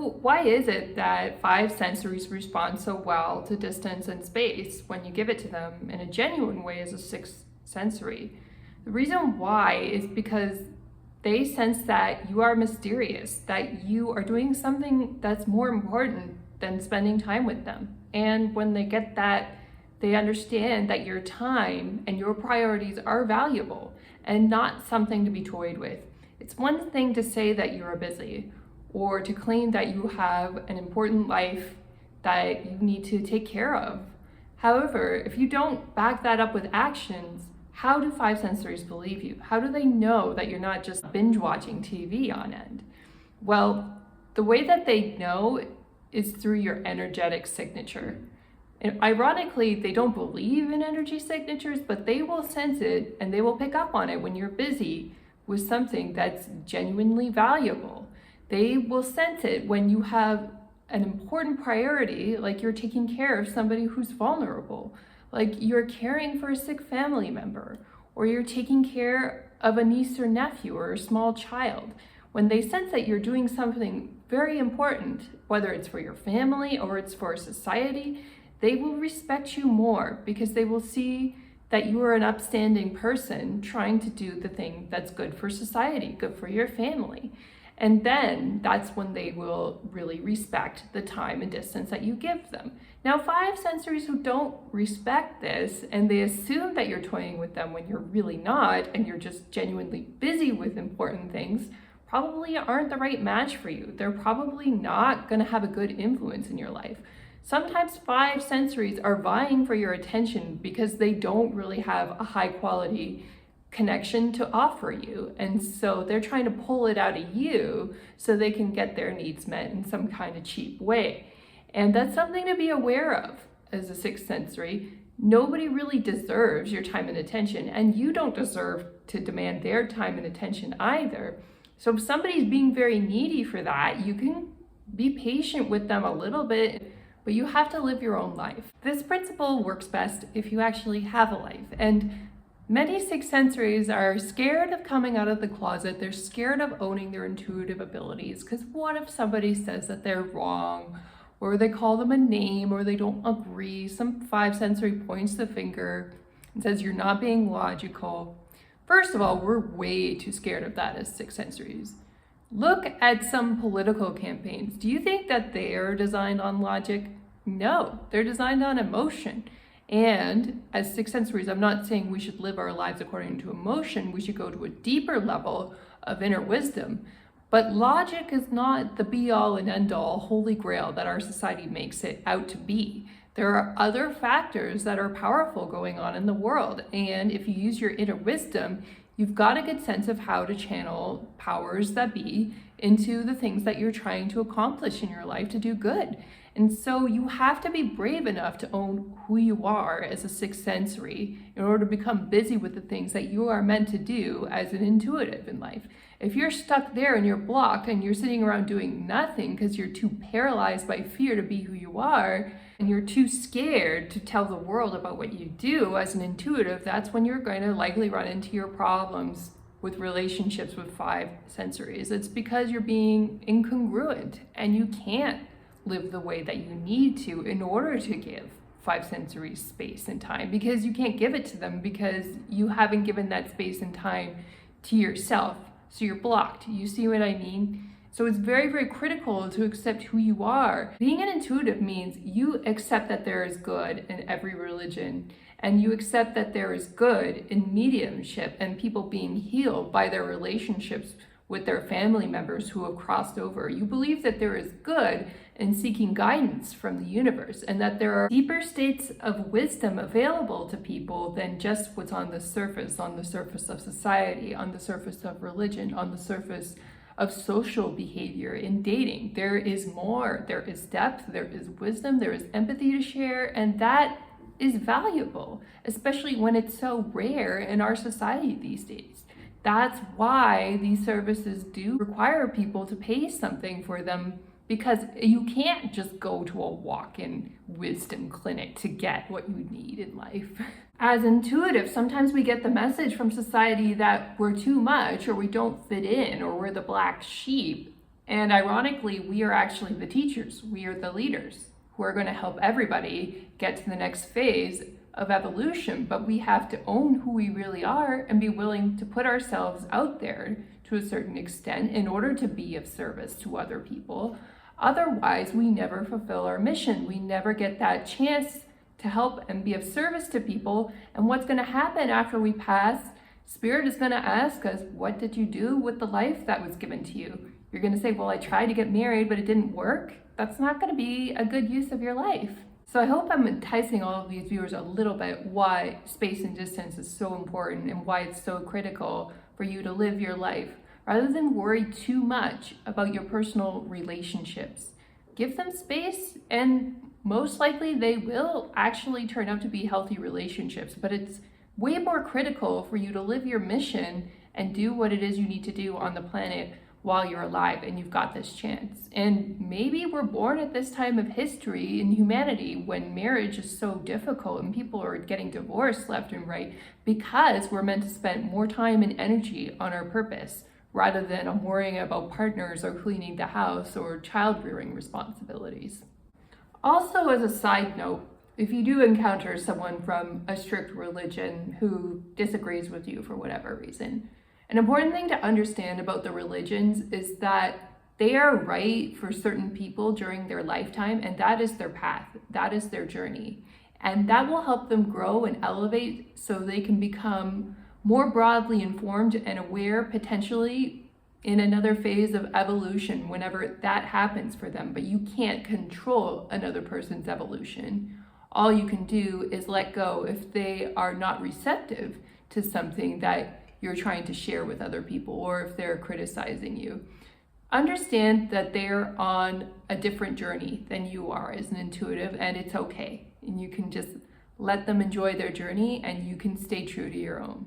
So why is it that five sensories respond so well to distance and space when you give it to them in a genuine way as a sixth sensory? The reason why is because they sense that you are mysterious, that you are doing something that's more important than spending time with them. And when they get that, they understand that your time and your priorities are valuable and not something to be toyed with. It's one thing to say that you are busy or to claim that you have an important life that you need to take care of. However, if you don't back that up with actions, how do five sensories believe you? How do they know that you're not just binge watching TV on end? Well, the way that they know is through your energetic signature. And ironically, they don't believe in energy signatures, but they will sense it and they will pick up on it when you're busy with something that's genuinely valuable. They will sense it when you have an important priority, like you're taking care of somebody who's vulnerable, like you're caring for a sick family member, or you're taking care of a niece or nephew or a small child. When they sense that you're doing something very important, whether it's for your family or it's for society, they will respect you more because they will see that you are an upstanding person trying to do the thing that's good for society, good for your family. And then that's when they will really respect the time and distance that you give them. Now, five sensories who don't respect this and they assume that you're toying with them when you're really not and you're just genuinely busy with important things probably aren't the right match for you. They're probably not going to have a good influence in your life. Sometimes five sensories are vying for your attention because they don't really have a high quality connection to offer you. And so they're trying to pull it out of you so they can get their needs met in some kind of cheap way. And that's something to be aware of as a sixth sensory. Nobody really deserves your time and attention, and you don't deserve to demand their time and attention either. So if somebody's being very needy for that, you can be patient with them a little bit, but you have to live your own life. This principle works best if you actually have a life. And many sixth sensories are scared of coming out of the closet. They're scared of owning their intuitive abilities because what if somebody says that they're wrong, or they call them a name, or they don't agree? Some five sensory points the finger and says you're not being logical. First of all, we're way too scared of that as sixth sensories. Look at some political campaigns. Do you think that they are designed on logic? No, they're designed on emotion. And as sixth sensories, I'm not saying we should live our lives according to emotion. We should go to a deeper level of inner wisdom. But logic is not the be-all and end-all holy grail that our society makes it out to be. There are other factors that are powerful going on in the world. And if you use your inner wisdom, you've got a good sense of how to channel powers that be into the things that you're trying to accomplish in your life to do good. And so you have to be brave enough to own who you are as a sixth sensory in order to become busy with the things that you are meant to do as an intuitive in life. If you're stuck there and you're blocked and you're sitting around doing nothing because you're too paralyzed by fear to be who you are, and you're too scared to tell the world about what you do as an intuitive, that's when you're going to likely run into your problems with relationships with five sensories. It's because you're being incongruent and you can't live the way that you need to in order to give five sensories space and time, because you can't give it to them because you haven't given that space and time to yourself. So you're blocked. You see what I mean? So it's very, very critical to accept who you are. Being an intuitive means you accept that there is good in every religion, and you accept that there is good in mediumship and people being healed by their relationships with their family members who have crossed over. You believe that there is good in seeking guidance from the universe, and that there are deeper states of wisdom available to people than just what's on the surface of society, on the surface of religion, on the surface of social behavior in dating. There is more, there is depth, there is wisdom, there is empathy to share, and that is valuable, especially when it's so rare in our society these days. That's why these services do require people to pay something for them, because you can't just go to a walk-in wisdom clinic to get what you need in life. As intuitive, sometimes we get the message from society that we're too much, or we don't fit in, or we're the black sheep. And ironically, we are actually the teachers, we are the leaders who are going to help everybody get to the next phase of evolution. But we have to own who we really are and be willing to put ourselves out there to a certain extent in order to be of service to other people. Otherwise, we never fulfill our mission. We never get that chance to help and be of service to people. And what's going to happen after we pass? Spirit is going to ask us, what did you do with the life that was given to you? You're going to say, well, I tried to get married, but it didn't work. That's not going to be a good use of your life. So I hope I'm enticing all of these viewers a little bit why space and distance is so important and why it's so critical for you to live your life, rather than worry too much about your personal relationships. Give them space, and most likely they will actually turn out to be healthy relationships, but it's way more critical for you to live your mission and do what it is you need to do on the planet while you're alive and you've got this chance. And maybe we're born at this time of history in humanity when marriage is so difficult and people are getting divorced left and right because we're meant to spend more time and energy on our purpose rather than on worrying about partners or cleaning the house or child rearing responsibilities. Also, as a side note, if you do encounter someone from a strict religion who disagrees with you for whatever reason, an important thing to understand about the religions is that they are right for certain people during their lifetime, and that is their path, that is their journey. And that will help them grow and elevate so they can become more broadly informed and aware potentially in another phase of evolution whenever that happens for them. But you can't control another person's evolution. All you can do is let go if they are not receptive to something that you're trying to share with other people, or if they're criticizing you. Understand that they're on a different journey than you are as an intuitive, and it's okay. And you can just let them enjoy their journey, and you can stay true to your own.